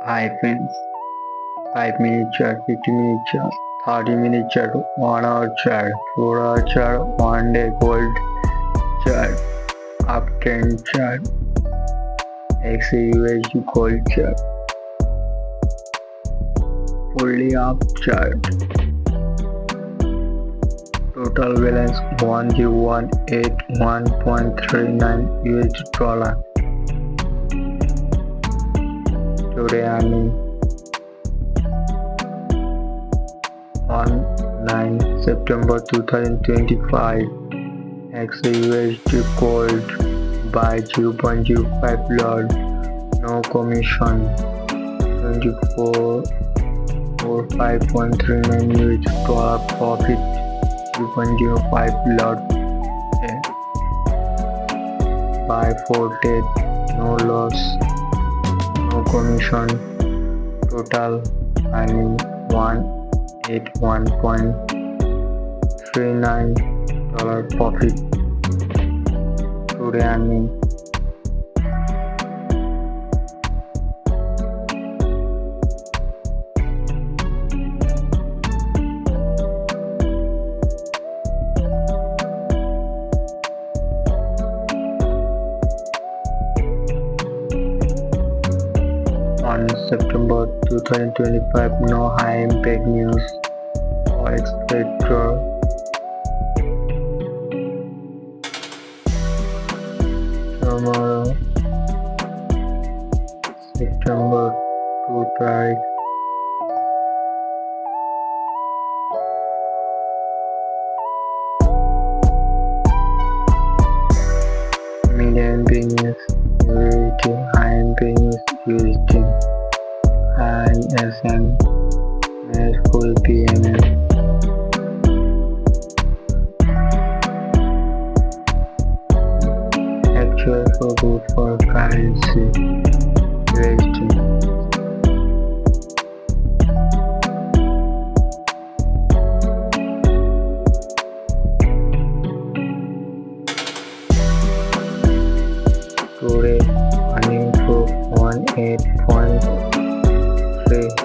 Hi friends, 5 minute chart, 50-minute chart, 30-minute chart, 1 hour chart, 4 hour chart, 1 day gold chart, uptrend chart, XAUUSD gold chart, fully up chart, total balance 10181.39 USD dollar. Today earning on 9 September 2025, XAUUSD gold by 0.05 lot, no commission, 2445.39 USD dollar profit, 0.05 lot, buy 4 trade, no loss, no commission, total earning 181.39 dollar profit. Today earning on September 2025, no high impact news. Forex trader tomorrow, September 2 तारीख median business USD, high business USD, ISM, full PNL. Actual for good for currency USD. Today earning proof 18.3